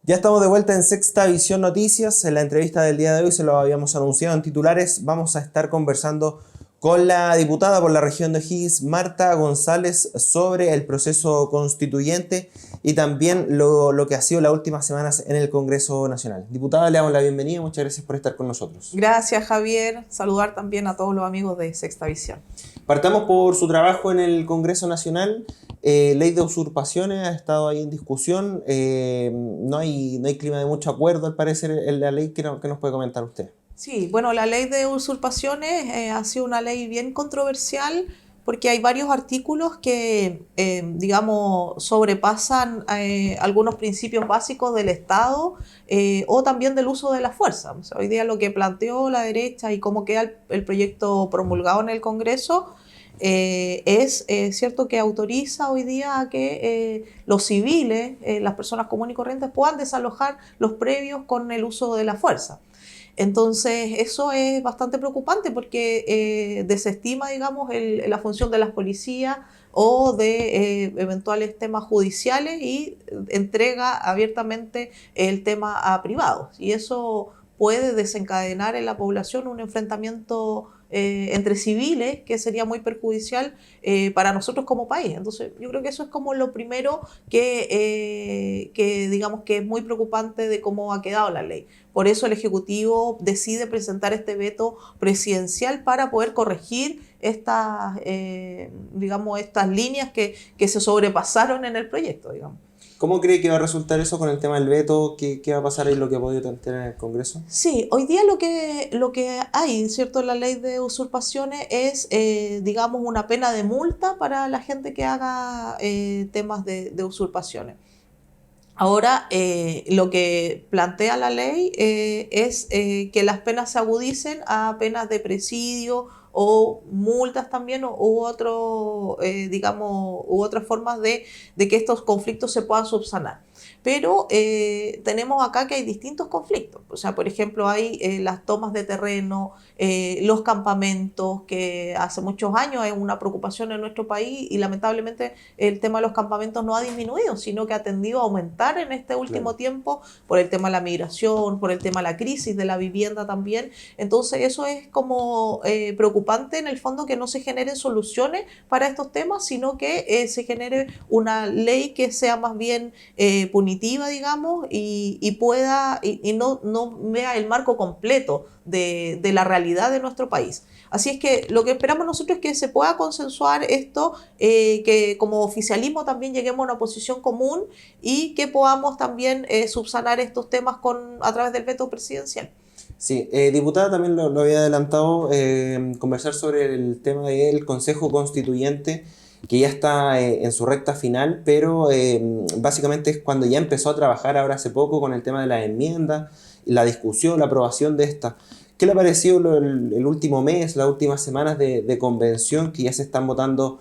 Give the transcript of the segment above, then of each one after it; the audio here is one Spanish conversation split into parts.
Ya estamos de vuelta en Sexta Visión Noticias. En la entrevista del día de hoy se lo habíamos anunciado en titulares. Vamos a estar conversando con la diputada por la región de O'Higgins, Marta González, sobre el proceso constituyente y también lo que ha sido las últimas semanas en el Congreso Nacional. Diputada, le damos la bienvenida. Muchas gracias por estar con nosotros. Gracias, Javier. Saludar también a todos los amigos de Sexta Visión. Partamos por su trabajo en el Congreso Nacional. Ley de usurpaciones ha estado ahí en discusión. No hay clima de mucho acuerdo, al parecer, en la ley. ¿Qué nos puede comentar usted? Sí, bueno, la ley de usurpaciones ha sido una ley bien controversial porque hay varios artículos que, digamos, sobrepasan algunos principios básicos del Estado o también del uso de la fuerza. O sea, hoy día lo que planteó la derecha y cómo queda el proyecto promulgado en el Congreso es cierto que autoriza hoy día a que los civiles, las personas comunes y corrientes, puedan desalojar los predios con el uso de la fuerza. Entonces, eso es bastante preocupante porque desestima, digamos, la función de las policías o de eventuales temas judiciales y entrega abiertamente el tema a privados. Y eso puede desencadenar en la población un enfrentamiento entre civiles que sería muy perjudicial para nosotros como país. Entonces, yo creo que eso es como lo primero que digamos que es muy preocupante de cómo ha quedado la ley. Por eso el Ejecutivo decide presentar este veto presidencial para poder corregir digamos, estas líneas que se sobrepasaron en el proyecto, digamos. ¿Cómo cree que va a resultar eso con el tema del veto? ¿Qué va a pasar ahí lo que ha podido tener en el Congreso? Sí, hoy día lo que hay, ¿cierto? En la ley de usurpaciones es, digamos, una pena de multa para la gente que haga temas de usurpaciones. Ahora, lo que plantea la ley es que las penas se agudicen a penas de presidio o multas también digamos, u otras formas de que estos conflictos se puedan subsanar. Pero tenemos acá que hay distintos conflictos. O sea, por ejemplo, hay las tomas de terreno, los campamentos, que hace muchos años es una preocupación en nuestro país y lamentablemente el tema de los campamentos no ha disminuido, sino que ha tendido a aumentar en este último tiempo por el tema de la migración, por el tema de la crisis de la vivienda también. Entonces eso es como preocupante en el fondo, que no se generen soluciones para estos temas, sino que se genere una ley que sea más bien punitiva, digamos, y pueda, y no vea el marco completo de la realidad de nuestro país. Así es que lo que esperamos nosotros es que se pueda consensuar esto, que como oficialismo también lleguemos a una posición común y que podamos también subsanar estos temas a través del veto presidencial. Sí, diputada, también lo había adelantado, conversar sobre el tema del Consejo Constituyente, que ya está en su recta final, pero básicamente es cuando ya empezó a trabajar ahora hace poco con el tema de las enmiendas, la discusión, la aprobación de esta. ¿Qué le ha parecido el último mes, las últimas semanas de convención que ya se están votando,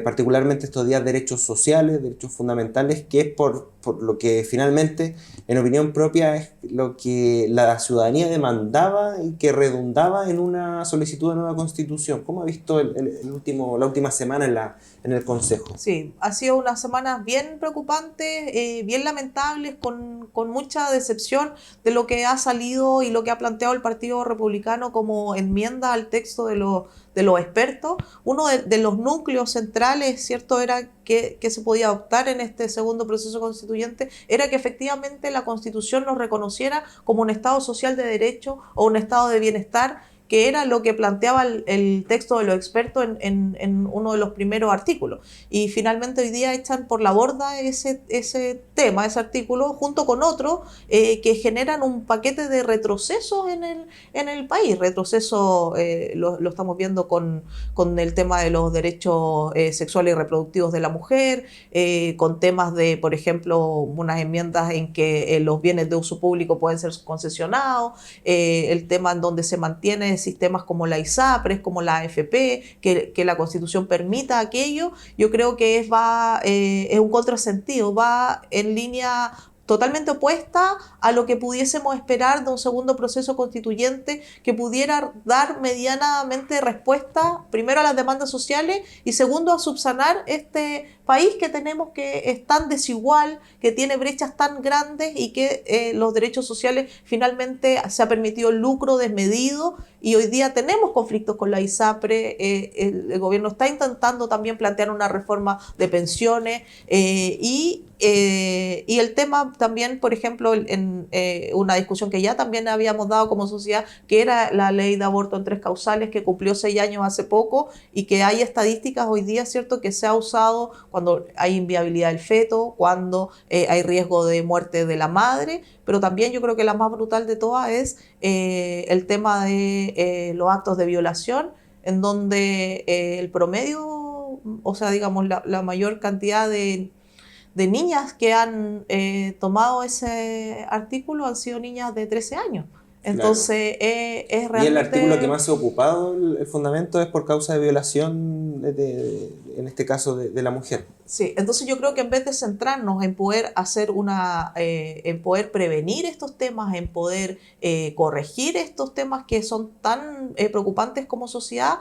particularmente estos días, derechos sociales, derechos fundamentales, que es por lo que finalmente, en opinión propia, es lo que la ciudadanía demandaba y que redundaba en una solicitud de nueva constitución? ¿Cómo ha visto la última semana en el Consejo? Sí, ha sido unas semanas bien preocupantes, bien lamentables, con mucha decepción de lo que ha salido y lo que ha planteado el Partido Republicano como enmienda al texto de los expertos. Uno de los núcleos centrales, ¿cierto?, era que se podía adoptar en este segundo proceso constituyente, era que efectivamente la Constitución nos reconociera como un Estado social de derecho o un Estado de bienestar, que era lo que planteaba el texto de los expertos en uno de los primeros artículos. Y finalmente hoy día echan por la borda ese tema, ese artículo, junto con otros que generan un paquete de retrocesos en el país. Retroceso lo estamos viendo con el tema de los derechos sexuales y reproductivos de la mujer, con temas de, por ejemplo, unas enmiendas en que los bienes de uso público pueden ser concesionados, el tema en donde se mantiene sistemas como la ISAPRES, como la AFP, que la Constitución permita aquello. Yo creo que es un contrasentido, va en línea totalmente opuesta a lo que pudiésemos esperar de un segundo proceso constituyente que pudiera dar medianamente respuesta, primero a las demandas sociales y segundo a subsanar este país que tenemos, que es tan desigual, que tiene brechas tan grandes y que los derechos sociales finalmente se ha permitido el lucro desmedido y hoy día tenemos conflictos con la ISAPRE. El gobierno está intentando también plantear una reforma de pensiones y el tema también, por ejemplo, en una discusión que ya también habíamos dado como sociedad, que era la ley de aborto en 3 causales, que cumplió 6 años hace poco y que hay estadísticas hoy día, ¿cierto?, que se ha usado cuando hay inviabilidad del feto, cuando hay riesgo de muerte de la madre, pero también yo creo que la más brutal de todas es el tema de los actos de violación, en donde el promedio, o sea, digamos, la mayor cantidad de niñas que han tomado ese artículo han sido niñas de 13 años. Entonces, claro. es realmente... Y el artículo que más se ha ocupado, el fundamento, es por causa de violación, en este caso, de la mujer. Sí, entonces yo creo que en vez de centrarnos en poder hacer en poder prevenir estos temas, en poder corregir estos temas que son tan preocupantes como sociedad,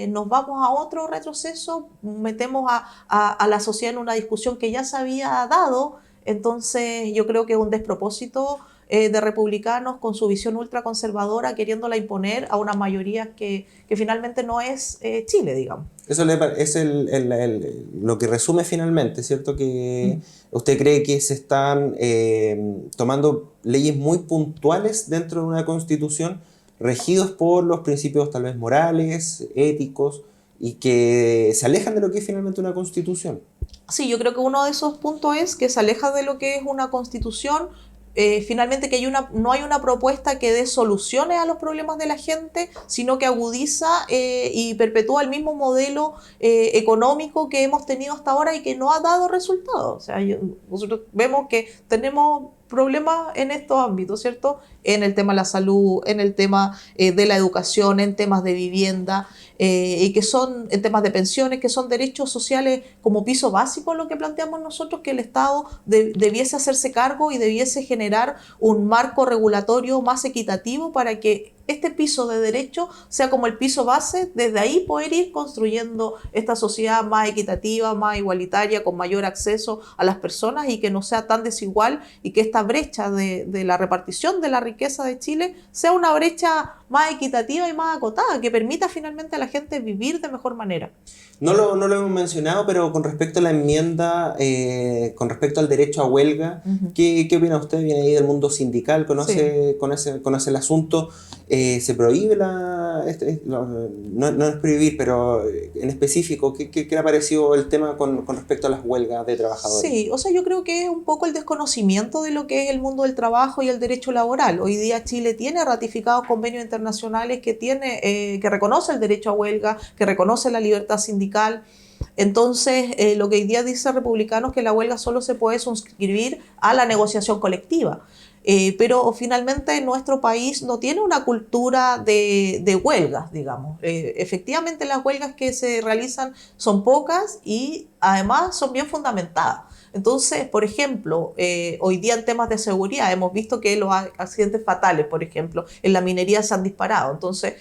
nos vamos a otro retroceso, metemos a la sociedad en una discusión que ya se había dado. Entonces yo creo que es un despropósito de republicanos con su visión ultraconservadora queriéndola imponer a una mayoría que finalmente no es Chile, digamos. Eso es lo que resume finalmente, ¿cierto? Que usted cree que se están tomando leyes muy puntuales dentro de una constitución, regidos por los principios tal vez morales, éticos, y que se alejan de lo que es finalmente una constitución. Sí, yo creo que uno de esos puntos es que se aleja de lo que es una constitución. Finalmente que no hay una propuesta que dé soluciones a los problemas de la gente, sino que agudiza y perpetúa el mismo modelo económico que hemos tenido hasta ahora y que no ha dado resultados. O sea, nosotros vemos que tenemos problemas en estos ámbitos, ¿cierto? En el tema de la salud, en el tema de la educación, en temas de vivienda, y que son en temas de pensiones, que son derechos sociales como piso básico, lo que planteamos nosotros, que el Estado debiese hacerse cargo y debiese generar un marco regulatorio más equitativo para que este piso de derecho sea como el piso base, desde ahí poder ir construyendo esta sociedad más equitativa, más igualitaria, con mayor acceso a las personas y que no sea tan desigual y que esta brecha de la repartición de la riqueza de Chile sea una brecha más equitativa y más acotada, que permita finalmente a la gente vivir de mejor manera. No lo hemos mencionado, pero con respecto a la enmienda, con respecto al derecho a huelga, ¿qué opina usted? Viene ahí del mundo sindical, conoce el asunto. ¿Se prohíbe no es prohibir, pero en específico, ¿qué le ha parecido el tema con respecto a las huelgas de trabajadores? Sí, o sea, yo creo que es un poco el desconocimiento de lo que es el mundo del trabajo y el derecho laboral. Hoy día Chile tiene ratificados convenios internacionales que reconoce el derecho a huelga, que reconoce la libertad sindical. Entonces, lo que hoy día dice Republicanos es que la huelga solo se puede suscribir a la negociación colectiva. Pero finalmente nuestro país no tiene una cultura de huelgas, digamos. Efectivamente las huelgas que se realizan son pocas y además son bien fundamentadas. Entonces, por ejemplo, hoy día en temas de seguridad hemos visto que los accidentes fatales, por ejemplo, en la minería se han disparado. Entonces,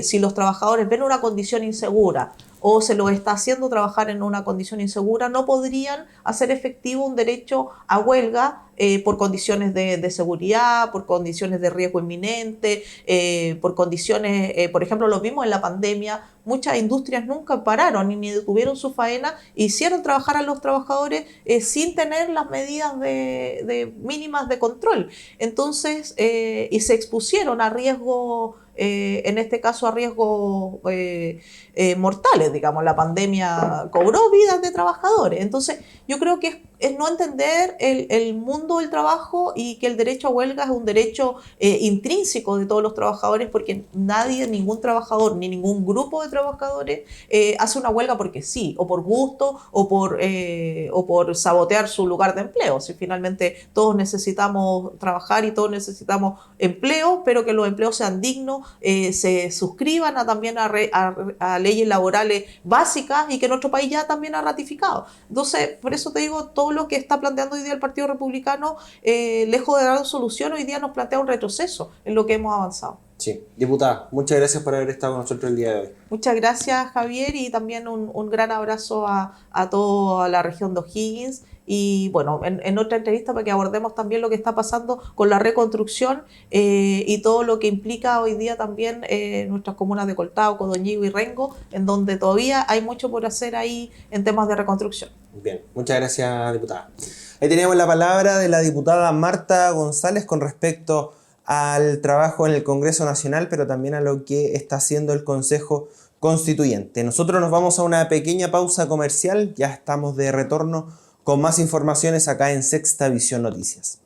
si los trabajadores ven una condición insegura o se los está haciendo trabajar en una condición insegura, no podrían hacer efectivo un derecho a huelga por condiciones de seguridad, por condiciones de riesgo inminente, por condiciones, por ejemplo, lo vimos en la pandemia, muchas industrias nunca pararon ni detuvieron su faena, hicieron trabajar a los trabajadores sin tener las medidas mínimas de control. Entonces, y se expusieron a riesgo, en este caso a riesgos mortales, digamos. La pandemia cobró vidas de trabajadores. Entonces, yo creo que es no entender el mundo del trabajo y que el derecho a huelga es un derecho intrínseco de todos los trabajadores, porque nadie, ningún trabajador, ni ningún grupo de trabajadores hace una huelga porque sí, o por gusto, o por sabotear su lugar de empleo. Si finalmente todos necesitamos trabajar y todos necesitamos empleo, pero que los empleos sean dignos, se suscriban también a leyes laborales básicas y que nuestro país ya también ha ratificado. Entonces, por eso te digo, todo todo lo que está planteando hoy día el Partido Republicano, lejos de dar solución, hoy día nos plantea un retroceso en lo que hemos avanzado. Sí, diputada, muchas gracias por haber estado con nosotros el día de hoy. Muchas gracias, Javier, y también un gran abrazo a toda la región de O'Higgins. Y bueno, en otra entrevista para que abordemos también lo que está pasando con la reconstrucción y todo lo que implica hoy día también nuestras comunas de Coltao, Codoñigo y Rengo, en donde todavía hay mucho por hacer ahí en temas de reconstrucción. Bien, muchas gracias, diputada. Ahí teníamos la palabra de la diputada Marta González con respecto al trabajo en el Congreso Nacional, pero también a lo que está haciendo el Consejo Constituyente. Nosotros nos vamos a una pequeña pausa comercial, ya estamos de retorno con más informaciones acá en Sexta Visión Noticias.